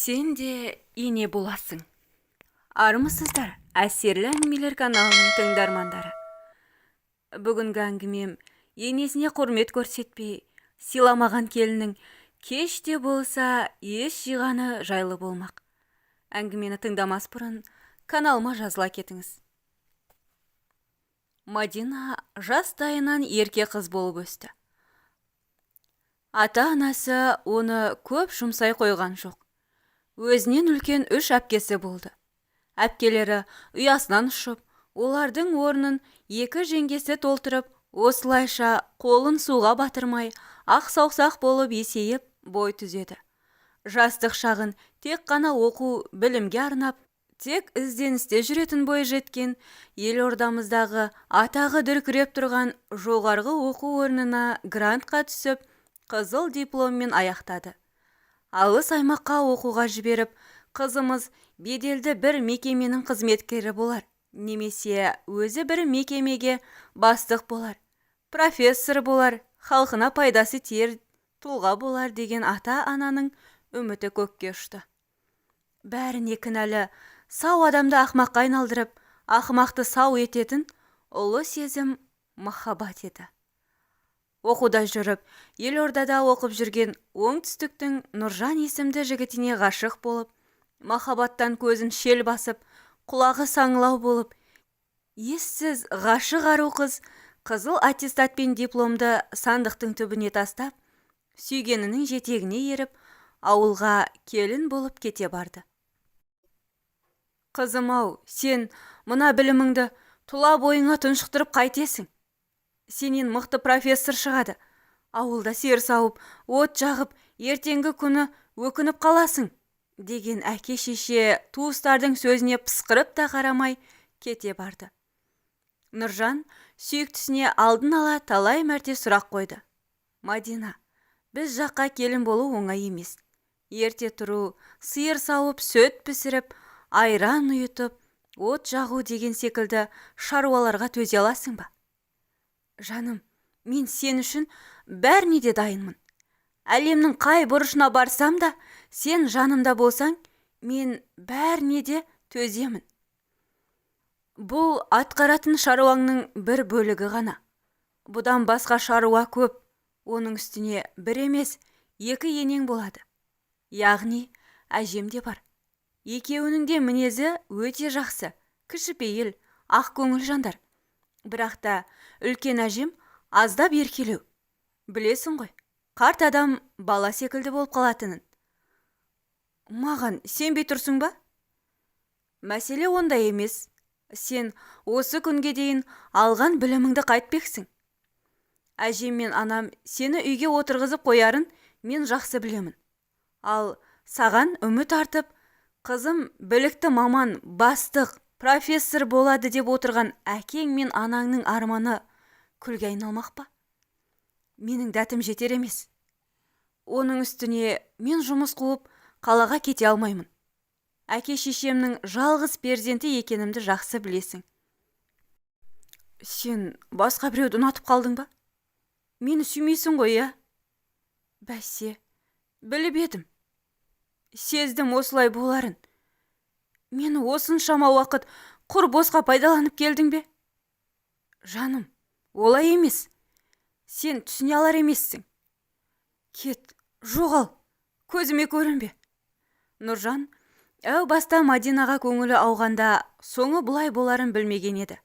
Сен де ене боласың. Армысыздар, әсерлі әңгімелер каналының тыңдармандары. Бүгінгі әңгімем енесіне құрмет көрсетпей, сыйламаған келіннің кеш те болса еш жиғаны жайлы болмақ. Әңгімені тыңдамас бұрын каналыма жазыла кетіңіз. Мадина жастайынан ерке қыз болып өсті. Ата-анасы оны көп жұмсай қойған жоқ. Өзінен үлкен 3 әпкесі болды. Әпкелері ұясынан ұшып, олардың орнын 2 жеңгесі толтырып, осылайша қолын суға батырмай, ақ саусақ болып есейіп, бой түзеді. Жастық шағын тек қана оқу, білімге арнап, тек ізденісте жүретін бой жеткен елордамыздағы атағы дүркіреп тұрған жоғарғы оқу орнына грантқа түсіп, қызыл дипломмен аяқтады. Алыс аймаққа оқуға жіберіп, қызымыз беделді бір мекеменің қызметкері болар, немесе өзі бір мекемеге бастық болар, профессор болар, халқына пайдасы тиер тұлға болар деген ата-ананың үміті көкке ұшты. Бәріне кінәлі сау адамды ақмаққа айналдырып, ақымақты сау ететін ұлы сезім махаббат еді. Оқуда жүріп, елордада оқып жүрген оңтүстіктің Нұржан есімді жігітіне ғашық болып, махаббаттан көзін шел басып, құлағы саңылау болып, ессіз ғашық ару қыз қызыл аттестатпен дипломды сандықтың түбіне тастап, сүйгенінің жетегіне еріп, ауылға келін болып кете барды. Қызым-ау, сен мына біліміңді тұла бойыңа тұншықтырып қайтесің? Сенен мықты профессор шығады. Ауылда сиыр сауып, от жағып, ертеңгі күні өкініп қаласың, деген әке шеше туыстардың сөзіне пысқырып та қарамай кете барды. Нұржан сүйіктісіне алдын ала талай мәрте сұрақ қойды. Мадина, біз жаққа келін болу оңай емес. Ерте тұру, сиыр сауып, сөт пісіріп, айран ұйытып, от жағу деген секілді шаруаларға төзе аласың ба? Жаным, мен сен үшін бәріне де дайынмын. Әлемнің қай бұрышына барсам да, сен жанымда болсаң, мен бәріне де төземін. Бұл атқаратын шаруаңның бір бөлігі ғана. Бұдан басқа шаруа көп. Оның үстіне бір емес, 2 енең болады. Яғни, әжем де бар. Екеуінің де мінезі өте жақсы, кішіпейіл, ақ көңіл жандар. Бірақ та үлкен әжем аздап еркелеу. Білесің ғой, қарт адам бала секілді болып қалатынын. Маған сенбей тұрсың ба? Мәселе онда емес. Сен осы күнге дейін алған біліміңді қайтпексің. Әжем мен анам сені үйге отырғызып қоярын мен жақсы білемін. Ал саған үміт артып, қызым білікті маман, бастық, профессор болады деп отырған әкең мен анаңның арманы күлге айналмақ па? Менің дәтім жетер емес. Оның үстіне мен жұмыс қуып, қалаға кете алмаймын. Әке шешемнің жалғыз перзенті екенімді жақсы білесің. Сен басқа біреуді ұнатып қалдың ба? Мені сүймейсің ғой, я? Бәсе, біліп едім. Сездім осылай боларын. Мені осыншама уақыт құр босқа пайдаланып келдің бе? Жаным, олай емес. Сен түсіне алар емессің. Кет, жоғал, көзіме көрінбе. Нұржан, әу баста Мадинаға көңілі ауғанда соңы бұлай боларын білмеген еді.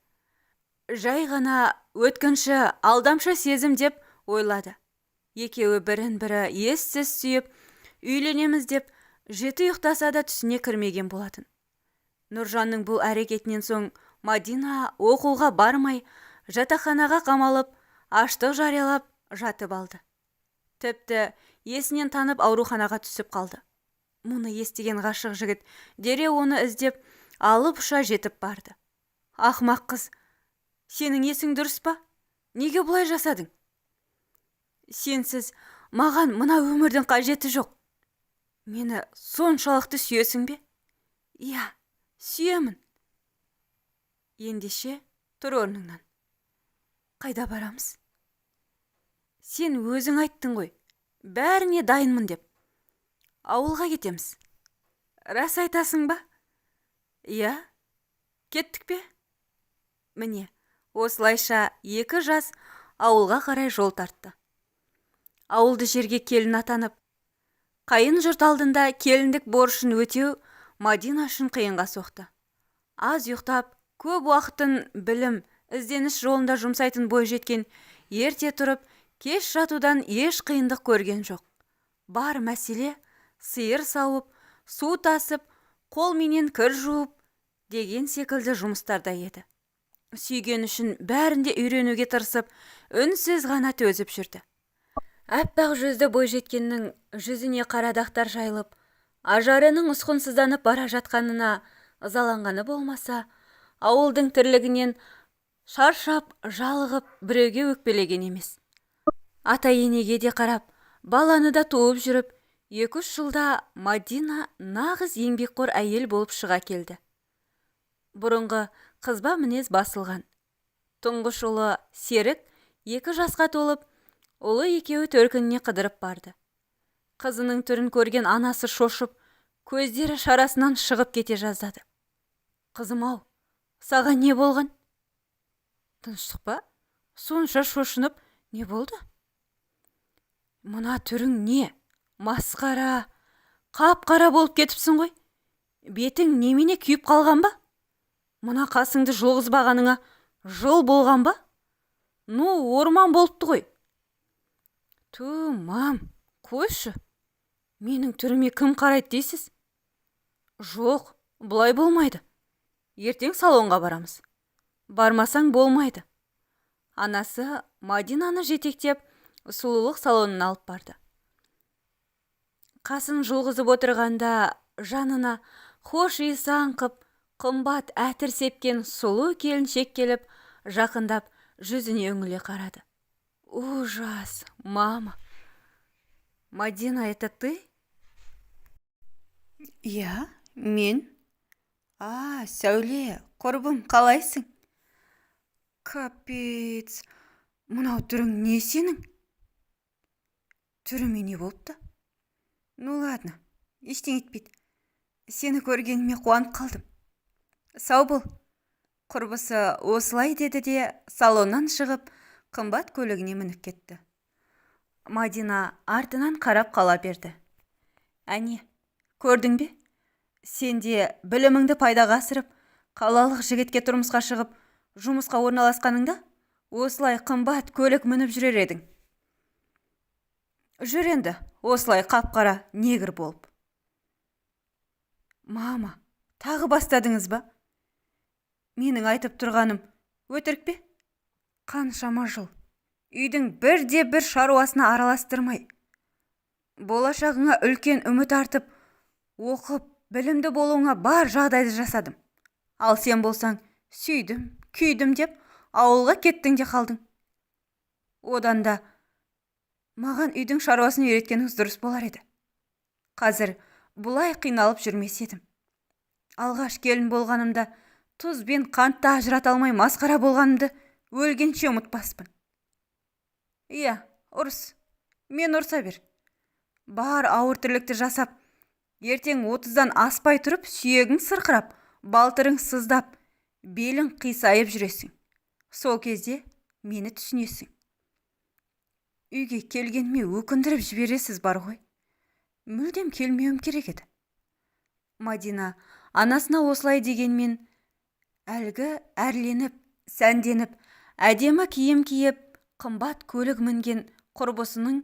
Жай ғана өткінші алдамшы сезім деп ойлады. Екеуі бірін-бірі ессіз сүйіп, үйленеміз деп жеті ұйықтаса да түсіне кірмеген болатын. Нұржанның бұл әрекетінен соң Мадина оқуға бармай, жатақханаға қамалып, аштық жариялап жатып алды. Тіпті есінен танып ауруханаға түсіп қалды. Мұны естіген ғашық жігіт дереу оны іздеп, алып ұша жетіп барды. Ақымақ қыз, сенің есің дұрыс па? Неге бұлай жасадың? Сенсіз маған мына өмірдің қажеті жоқ. Мені соншалықты сүйесің бе? Иә, сүйемін. Ендеше тұр орныңнан. Қайда барамыз? Сен өзің айттың ғой, бәріне дайынмын деп. Ауылға кетеміз. Рас айтасың ба? Иә, кеттік пе? Міне, осылайша 2 жас ауылға қарай жол тартты. Ауылды жерге келін атанып, қайын жұрт алдында келіндік борышын өтеу Мадина үшін қиынға соқты. Аз ұйықтап, көп уақытын білім, ізденіс жолында жұмсайтын бойжеткен ерте тұрып, кеш жатудан еш қиындық көрген жоқ. Бар мәселе сиыр сауып, су тасып, қолменен кір жуып деген секілді жұмыстарда еді. Сүйген үшін бәрінде үйренуге тырысып, үнсіз ғана төзіп жүрді. Әппақ жүзді бойжеткеннің жүзіне қарадақтар жайылып, ажарының ұсқынсызданып бара жатқанына ызаланғаны болмаса, ауылдың тірлігінен шаршап, жалығып, біреуге өкпелеген емес. Ата-енеге де қарап, баланы да туып жүріп, 2-3 жылда Мадина нағыз еңбекқор әйел болып шыға келді. Бұрынғы қызба мінез басылған. Тұңғыш ұлы Серік 2 жасқа толып, ұлы екеуі төркініне қыдырып барды. Қызының түрін көрген анасы шошып, көздері шарасынан шығып кете жаздады. Қызым-ау, саған не болған? Тыныштық па? Сонша шошынып, не болды? Мына түрің не? Масқара, қап-қара болып кетіпсің ғой. Бетің немене күйіп қалған ба? Мына қасыңды жұлғызбағаныңа жыл болған ба? Орман болыпты ғой. Мам, қойшы. Менің түріме кім қарайды дейсіз? Жоқ, бұлай болмайды. Ертең салонға барамыз. Бармасаң болмайды. Анасы Мадинаны жетектеп, сұлулық салонына алып барды. Қасын жұлғызып отырғанда жанына хош иісі аңқып, қымбат әтір сепкен сұлу келіншек келіп, жақындап, жүзіне үңіле қарады. Ужас, мама. Мадина, это ты? Иә, мен. Сәуле, құрбым, қалайсың? Капец, мынау түрің не сенің? Түріме не болыпты? Ладно, ештеңе етпейді. Сені көргеніме қуанып қалдым. Сау бол. Құрбысы осылай деді де салоннан шығып, қымбат көлігіне мініп кетті. Мадина артынан қарап қала берді. Әне, көрдің бе? Сен де біліміңді пайдаға асырып, қалалық жігітке тұрмысқа шығып, жұмысқа орналасқаныңда, осылай қымбат көлік мініп жүрер едің. Жүр енді, осылай қап-қара негір болып. Мама, тағы бастадыңыз ба? Менің айтып тұрғаным өтірік пе? Қаншама жыл үйдің бірде-бір шаруасына араластырмай, болашағыңа үлкен үміт артып, оқып, білімді болуыңа бар жағдайды жасадым. Ал сен болсаң, сүйдім, күйдім деп, ауылға кеттің де қалдың. Одан да маған үйдің шаруасын үйреткеніңіз дұрыс болар еді. Қазір бұлай қиналып жүрмес едім. Алғаш келін болғанымда, тұз бен қантты ажырата алмай масқара болғанымды өлгенше ұмытпаспын. Иә, ұрыс. Мен ұрса бер. Бар ауыр тірлікті жасап, ертең 30-дан аспай тұрып, сүйегің сырқырап, балтырың сыздап, белің қисайып жүресің. Сол кезде мені түсінесің. Үйге келгеніме өкіндіріп жібересіз бар ғой. Мүлдем келмеуім керек еді. Мадина анасына осылай дегенмен, әлгі әрленіп, сәнденіп, әдемі киім киіп, қымбат көлік мінген құрбысының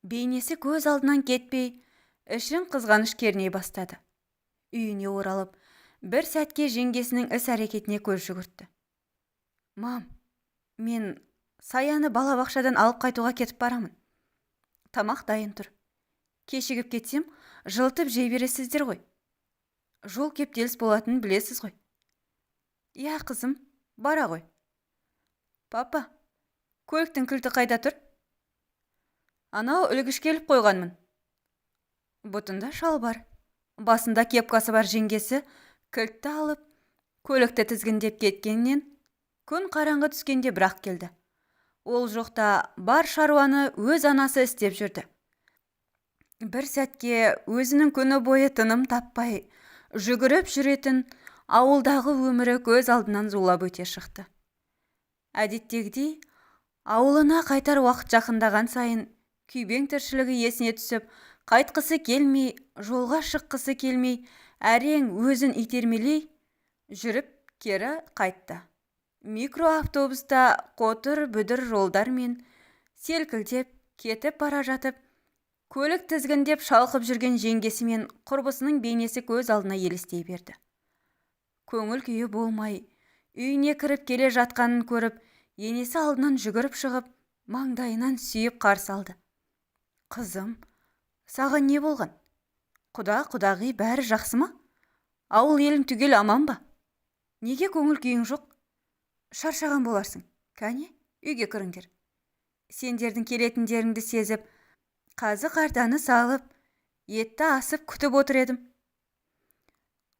бейнесі көз алдынан кетпей, ішін қызғаныш керней бастады. Үйіне оралып, бір сәтке жеңгесінің іс-әрекетіне көз жүгіртті. Мам, мен Саяны балабақшадан алып қайтуға кетіп барамын. Тамақ дайын тұр. Кешігіп кетсем, жылтып жей бересіздер ғой. Жол кептеліс болатынын білесіз ғой. Иә, қызым, бара ғой. Папа, көліктің кілті қайда тұр? Анау үлгіш келіп қойғанмын. Бұтында шалбар, басында кепкасы бар жеңгесі кілтті алып, көлікті тізгіндеп кеткеннен, күн қараңғы түскенде бірақ келді. Ол жоқта бар шаруаны өз анасы істеп жүрді. бір сәтке өзінің күні бойы тыным таппай жүгіріп жүретін ауылдағы өмірі көз алдынан зулап өте шықты. Әдеттегідей ауылына қайтар уақыт жақындаған сайын күйбең тіршілігі есіне түсіп, қайтқысы келмей, жолға шыққысы келмей, әрең өзін итермелей жүріп кері қайтты. Микроавтобуста қотыр бүдір жолдармен селкілдеп кетіп бара жатып, көлік тізгіндеп шалқып жүрген жеңгесі мен құрбысының бейнесі көз алдына елестей берді. Көңіл күйі болмай, үйіне кіріп келе жатқанын көріп, енесі алдынан жүгіріп шығып, маңдайынан сүйіп қарсы алды. Қызым, саған не болған? Құда-құдағи бәрі жақсы ма? Ауыл елің түгел аман ба? Неге көңіл күйің жоқ? Шаршаған боларсың. Кәне, үйге кіріңдер. Сендердің келетіндеріңді сезіп, қазы-қартаны салып, етті асып күтіп отыр едім.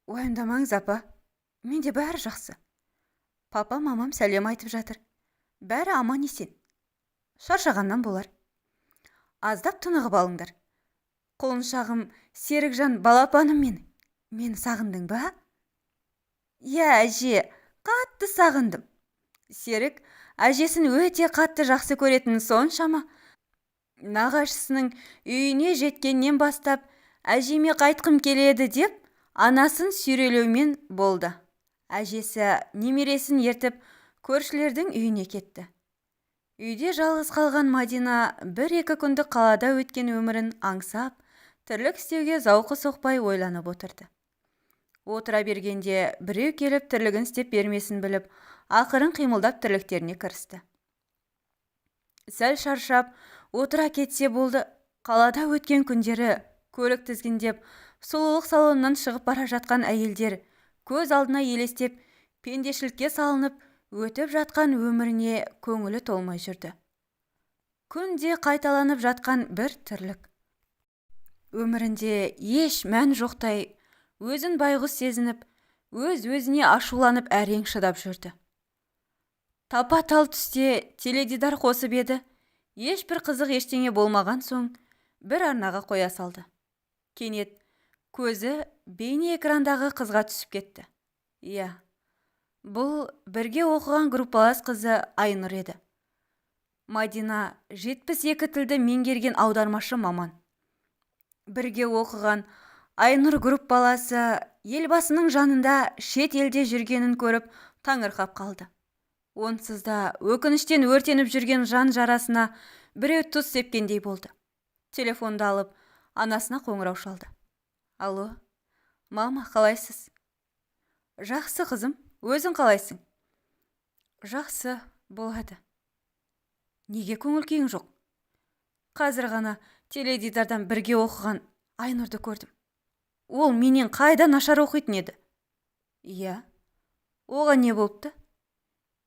Уайымдамаңыз, апа. Менде бәрі жақсы. Папа, мамам сәлем айтып жатыр. Бәрі аман есен. Шаршағаннан болар. Аздап тынығып алыңдар. Құлыншағым, Серікжан, балапаным менің. Мені сағындың ба? Иә, әже, қатты сағындым. Серік әжесін өте қатты жақсы көретінін соншама, нағашысының үйіне жеткеннен бастап әжеме қайтқым келеді деп, анасын сүйрелеумен болды. Әжесі немересін ертіп көршілердің үйіне кетті. Үйде жалғыз қалған Мадина бір-екі күнді қалада өткен өмірін аңсап, тірлік істеуге зауқы соқпай ойланып отырды. Отыра бергенде біреу келіп тірлігін істеп бермесін біліп, ақырын қимылдап тірліктеріне кірісті. Сәл шаршап, отыра кетсе болды. Қалада өткен күндері көлік тізгіндеп, сұлулық салонынан шығып бара жатқан әйелдер көз алдына елестеп, пендешілікке салынып, өтіп жатқан өміріне көңілі толмай жүрді. Күнде қайталанып жатқан бір тірлік. Өмірінде еш мән жоқтай, өзін байғұс сезініп, өз-өзіне ашуланып әрең шыдап жүрді. Тапа-тал түсте теледидар қосып еді, ешбір қызық ештеңе болмаған соң, бір арнаға қоя салды. Кенет көзі бейне экрандағы қызға түсіп кетті. Иә, бұл бірге оқыған группалас қызы Айнұр еді. Мадина 72 тілді меңгерген аудармашы маман. Бірге оқыған Айнұр группаласы елбасының жанында шет елде жүргенін көріп таңырқап қалды. Онсыз да өкініштен өртеніп жүрген жан жарасына біреу тұз сепкендей болды. Телефонды алып, анасына қоңырау шалды. Алло, мама, қалайсыз? Жақсы, қызым, өзің қалайсың? Жақсы болады. Неге көңіл күйің жоқ? Қазір ғана теледидардан бірге оқыған Айнұрды көрдім. Ол менен қайда нашар оқитын еді? Иә, оған не болыпты?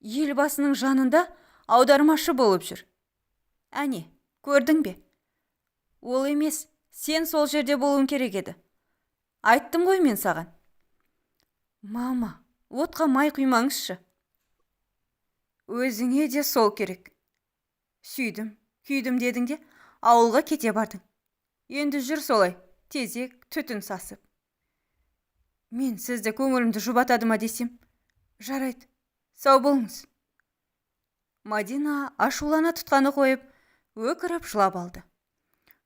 Елбасының жанында аудармашы болып жүр. Әне, көрдің бе? Ол емес, сен сол жерде болуың керек еді. Айттым ғой мен саған. Мама, отқа май құймаңызшы. Өзіңе де сол керек. Сүйдім, күйдім дедің де, ауылға кете бардың. Енді жүр солай, тезек, түтін сасып. Мен сізді көңілімді жұбатады ма десем? Жарайды, сау болыңыз. Мадина ашулана тұтқаны қойып, өкіріп жылап алды.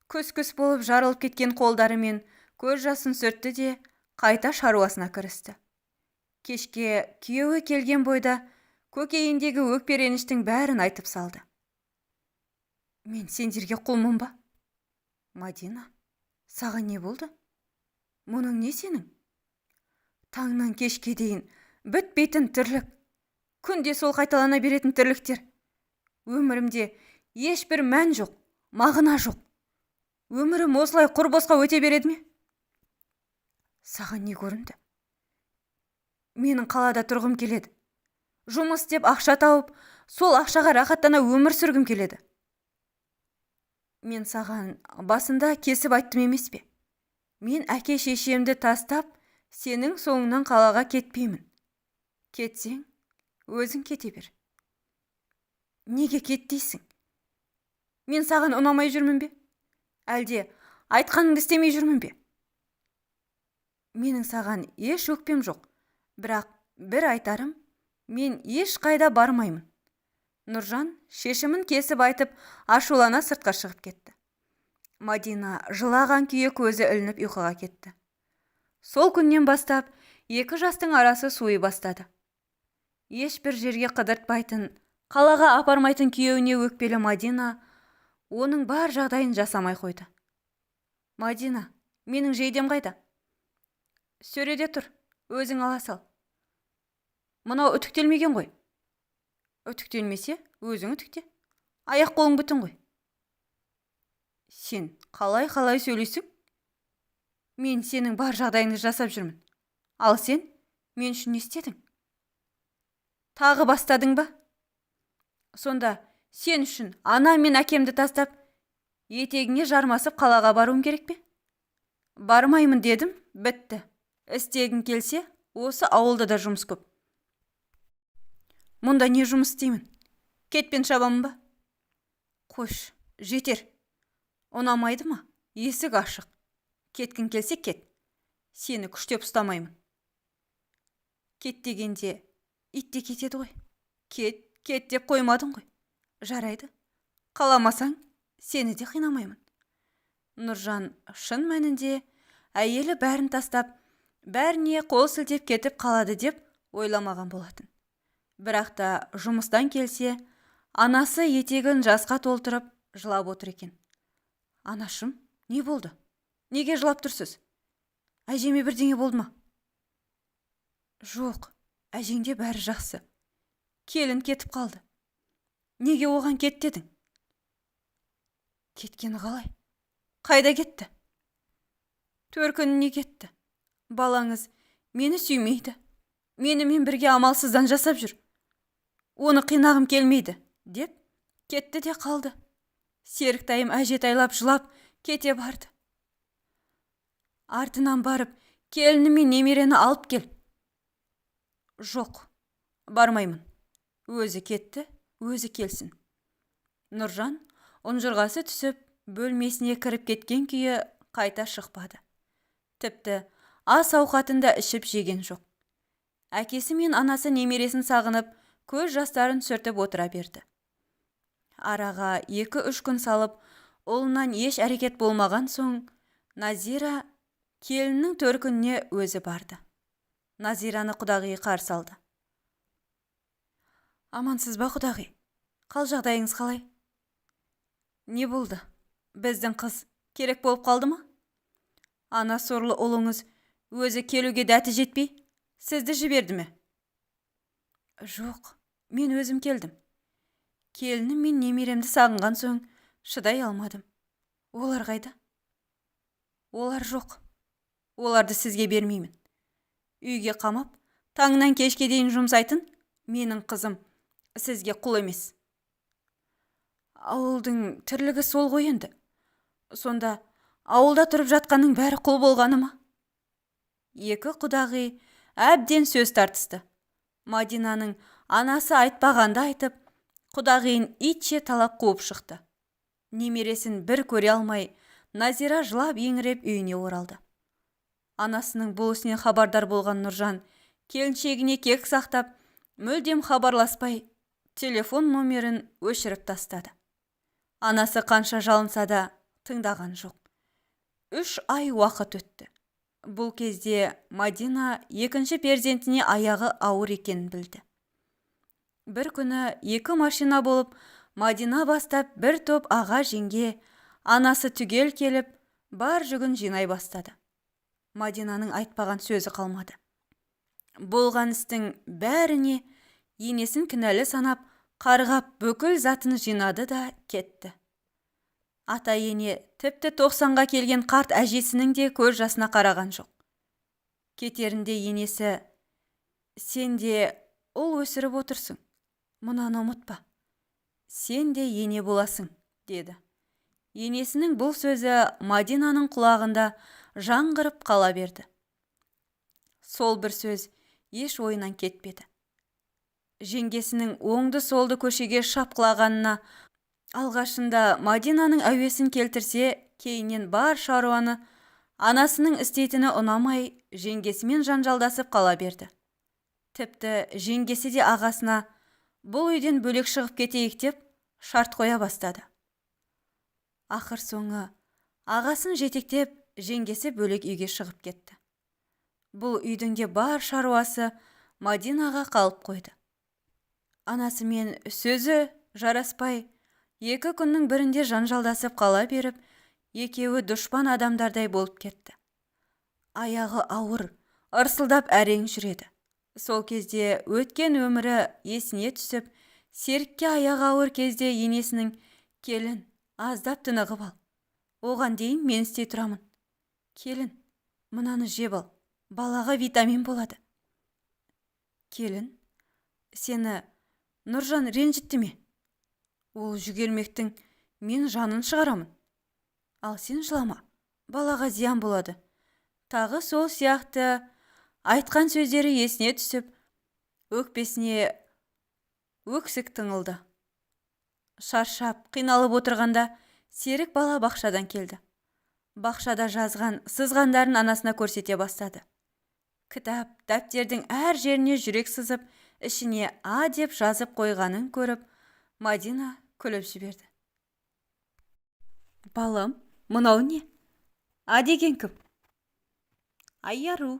Күс-күс болып жарылып кеткен қолдарымен көз жасын сүртті де, қайта шаруасына кірісті. Кешке күйеуі келген бойда көкейіндегі өкпереніштің бәрін айтып салды. Мен сендерге құлмын ба? Мадина, саған не болды? Мұның не сенің? Таңнан кешке дейін бітпейтін тірлік. Күнде сол қайталана беретін тірліктер. Өмірімде ешбір мән жоқ, мағына жоқ. Өмірім осылай құр босқа өте береді ме? Саған не көрінді? Менің қалада тұрғым келеді. Жұмыс істеп ақша тауып, сол ақшаға рахаттана өмір сүргім келеді. Мен саған басында кесіп айттым емес пе? Мен әке-шешемді тастап, сенің соңынан қалаға кетпеймін. Кетсең, өзің кете бер. Неге кет дейсің? Мен саған ұнамай жүрмін бе? Әлде айтқаныңды істемей жүрмін бе? Менің саған еш өкпем жоқ, бірақ бір айтарым, мен еш қайда бармаймын. Нұржан шешімін кесіп айтып, ашулана сыртқа шығып кетті. Мадина жылаған күйі көзі ілініп ұйқыға кетті. Сол күннен бастап екі жастың арасы суый бастады. Ешбір жерге қыдыртпайтын, қалаға апармайтын күйеуіне өкпелі Мадина оның бар жағдайын жасамай қойды. Мадина, менің жейдем қайда? Сөреде тұр, өзің ала сал. Мынау үтіктелмеген ғой. Үтіктелмесе, өзің үтікте. Аяқ қолың бүтін ғой. Сен қалай сөйлейсің? Мен сенің бар жағдайыңды жасап жүрмін. Ал сен мен үшін не істедің? Тағы бастадың ба? Сонда сен үшін ана мен әкемді тастап, етегіңе жармасып қалаға баруым керек пе? Бармаймын дедім, бітті. Істегің келсе, осы ауылда да жұмыс көп. Мұнда не жұмыс істеймін? Кетпен шабамын ба? Қош, жетер. Ұнамайды ма? Есік ашық. Кеткің келсе кет. Сені күштеп ұстамаймын. Кет дегенде ит те кетеді ғой. Кет деп қоймадың ғой. Жарайды. Қаламасаң, сені де қинамаймын. Нұржан шын мәнінде әйелі бәрін тастап, бәріне қол сілтеп кетіп қалады деп ойламаған болатын. Бірақ та жұмыстан келсе, анасы етегін жасқа толтырып жылап отыр екен. Анашым, не болды? Неге жылап тұрсыз? Әжеме бірдеңе болды ма? Жоқ, әжеңде бәрі жақсы. Келін кетіп қалды. Неге оған кет дедің? Кеткені қалай? Қайда кетті? Төркініне кетті. Балаңыз мені сүймейді. Менімен бірге амалсыздан жасап жүр. Оны қинағым келмейді, деп кетті де қалды. Серіктайым әжетайлап жылап кете барды. Артынан барып, келіні мен немерені алып кел. Жоқ, бармаймын. Өзі кетті, өзі келсін. Нұржан ұнжырғасы түсіп, бөлмесіне кіріп кеткен күйі қайта шықпады. Тіпті ас ауқатында ішіп жеген жоқ. Әкесі мен анасы немересін сағынып, көз жастарын сүртіп отыра берді. Араға 2-3 күн салып, ұлынан еш әрекет болмаған соң, Назира келіннің төркініне өзі барды. Назираны құдағи қарсы алды. Амансыз ба құдағи? Қал жағдайыңыз қалай? Не болды? Біздің қыз керек болып қалды ма? Ана сорлы ұлыңыз өзі келуге дәті жетпей, сізді жіберді ме? Жоқ, мен өзім келдім. Келінім мен немеремді сағынған соң шыдай алмадым. Олар қайда? Олар жоқ. Оларды сізге бермеймін. Үйге қамап, таңнан кешке дейін жұмсайтын менің қызым сізге құл емес. Ауылдың тірлігі сол ғой енді. Сонда ауылда тұрып жатқаның бәрі құл болғаны ма? Екі құдағи әбден сөз тартысты. Мадинаның анасы айтпағанды айтып, құдағиын итше талап қуып шықты. Немересін бір көре алмай, Назира жылап еңіреп үйіне оралды. Анасының бұл ісінен хабардар болған Нұржан келіншегіне кек сақтап, мүлдем хабарласпай, телефон номерін өшіріп тастады. Анасы қанша жалынса да тыңдаған жоқ. 3 ай уақыт өтті. Бұл кезде Мадина екінші перзентіне аяғы ауыр екенін білді. Бір күні 2 машина болып, Мадина бастап бір топ аға жеңге, анасы түгел келіп, бар жүгін жинай бастады. Мадинаның айтпаған сөзі қалмады. Болған істің бәріне енесін кінәлі санап, қарғап бүкіл затын жинады да кетті. Ата ене тіпті 90-ға келген қарт әжесінің де көз жасына қараған жоқ. Кетерінде енесі, сен де ұл өсіріп отырсың, мұнаны ұмытпа. Сен де ене боласың, деді. Енесінің бұл сөзі Мадинаның құлағында жаңғырып қала берді. Сол бір сөз еш ойынан кетпеді. Жеңгесінің оңды-солды көшеге шапқылағанына алғашында Мадинаның әуесін келтірсе, кейіннен бар шаруаны анасының істейтіні ұнамай жеңгесімен жанжалдасып қала берді. Тіпті жеңгесі де ағасына бұл үйден бөлек шығып кетейік деп шарт қоя бастады. Ақыр соңы ағасын жетектеп жеңгесі бөлек үйге шығып кетті. Бұл үйдің де бар шаруасы Мадинаға қалып қойды. Анасымен сөзі жараспай, 2 күннің бірінде жанжалдасып қала беріп, екеуі дұшпан адамдардай болып кетті. Аяғы ауыр, ырсылдап әрең жүреді. Сол кезде өткен өмірі есіне түсіп, Серікке аяғы ауыр кезде енесінің келін, аздап тынығып ал. Оған дейін мен істей тұрамын. Келін, мынаны жеп ал, балаға витамин болады. Келін, сені Нұржан ренжітті ме? Ол жүгермектің мен жанын шығарамын. Ал сен жылама, балаға зиян болады. Тағы сол сияқты айтқан сөздері есіне түсіп, өкпесіне өксік тыңылды. Шаршап, қиналып отырғанда Серік бала бақшадан келді. Бақшада жазған, сызғандарын анасына көрсете бастады. Кітап, дәптердің әр жеріне жүрек сызып, ішіне А деп жазып қойғанын көріп, Мадина күліп жіберді. Балам, мынау не? А деген кім? Айару.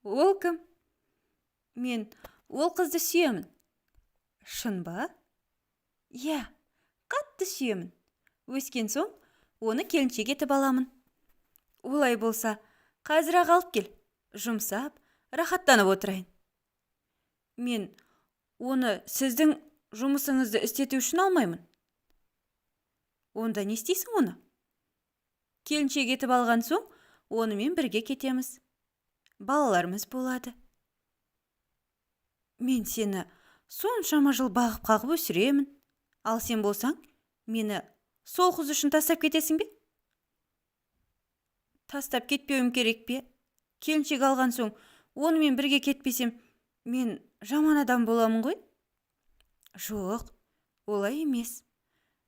Ол кім? Мен ол қызды сүйемін. Шын ба? Иә, қатты сүйемін. Өскен соң, оны келіншек етіп аламын. Олай болса, қазір-ақ алып кел, жұмсап, рахаттанып отырайын. Мен оны сіздің жұмысыңызды істету үшін алмаймын. Онда не істейсің оны? Келіншек етіп алған соң, онымен бірге кетеміз. Балаларымыз болады. Мен сені соншама жыл бағып-қағып өсіремін. Ал сен болсаң, мені сол қыз үшін тастап кетесің бе? Тастап кетпеуім керек пе? Келіншек алған соң, онымен бірге кетпесем, мен жаман адам боламын ғой? Жоқ, олай емес.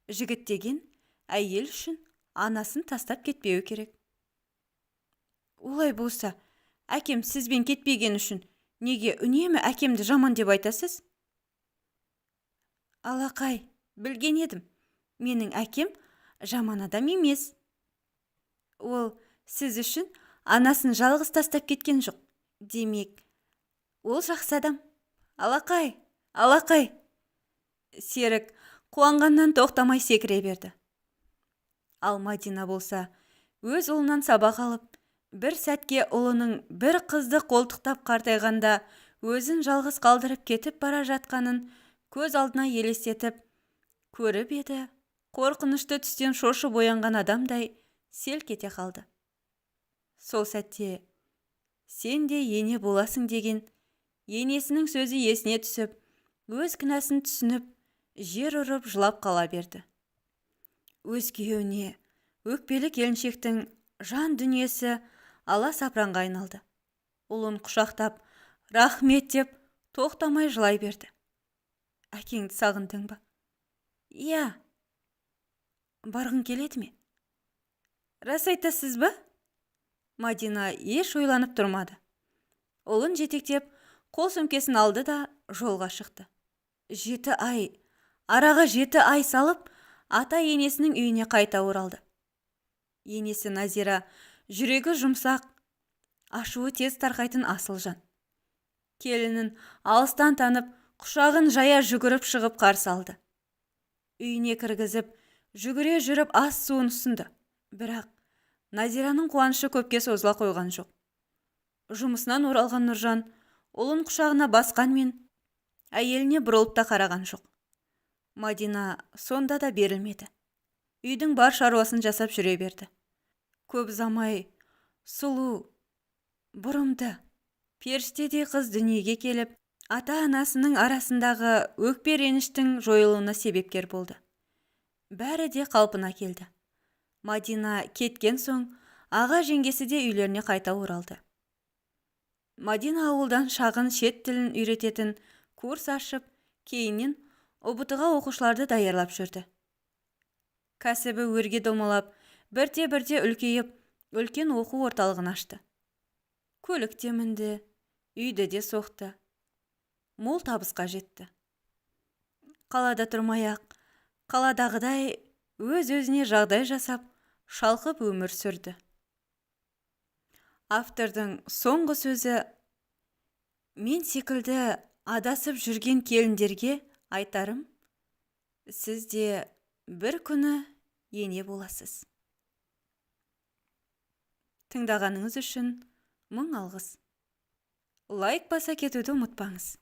Жігіт деген әйел үшін анасын тастап кетпеу керек. Олай болса, әкем сізбен кетпеген үшін неге үнемі әкемді жаман деп айтасыз? Алақай, білген едім. Менің әкем жаман адам емес. Ол сіз үшін анасын жалғыз тастап кеткен жоқ. Демек, ол жақсы адам. Алақай, алақай. Серік қуанғаннан тоқтамай секіре берді. Ал Мадина болса, өз ұлынан сабақ алып, бір сәтке ұлының бір қызды қолтықтап қартайғанда өзін жалғыз қалдырып кетіп бара жатқанын көз алдына елестетіп көріп еді. Қорқынышты түстен шошып оянған адамдай селк ете қалды. Сол сәтте сен де ене боласың деген енесінің сөзі есіне түсіп, өз кінәсін түсініп, жер ұрып жылап қала берді. Өз күйеуіне өкпелі келіншектің жан дүниесі аласапыранға айналды. Ұлын құшақтап, рахмет деп тоқтамай жылай берді. Әкеңді сағындың ба? Иә. Барғың келеді ме? Рас айтасыз ба? Мадина еш ойланып тұрмады. Ұлын жетектеп, қол сөмкесін алды да жолға шықты. 7 ай, араға 7 ай салып, ата енесінің үйіне қайта оралды. Енесі Назира жүрегі жұмсақ, ашуы тез тарқайтын асыл жан. Келінін алыстан танып, құшағын жая жүгіріп шығып қарсы алды. Үйіне кіргізіп, жүгіре жүріп ас суын ұсынды. Бірақ Назираның қуанышы көпке созыла қойған жоқ. Жұмысынан оралған Нұржан ұлын құшағына басқанмен әйеліне бұрылып та қараған жоқ. Мадина сонда да берілмеді. Үйдің бар шаруасын жасап жүре берді. Көп замай сұлу, бұрымды, періштедей қыз дүниеге келіп, ата-анасының арасындағы өкпе реніштің жойылуына себепкер болды. Бәрі де қалпына келді. Мадина кеткен соң, аға жеңгесі де үйлеріне қайта оралды. Мадина ауылдан шағын шет тілін үйрететін курс ашып, кейіннен ұбт-ға оқушыларды даярлап жүрді. Кәсібі өрге домалап, бірте-бірте үлкейіп, үлкен оқу орталығын ашты. Көлік те мінді, үйді де соқты. Мол табысқа жетті. Қалада тұрмай-ақ, қаладағыдай өз-өзіне жағдай жасап, шалқып өмір сүрді. Автордың соңғы сөзі: мен секілді адасып жүрген келіндерге айтарым, сіз де бір күні ене боласыз. Тыңдағаныңыз үшін мың алғыс. Лайк баса кетуді ұмытпаңыз.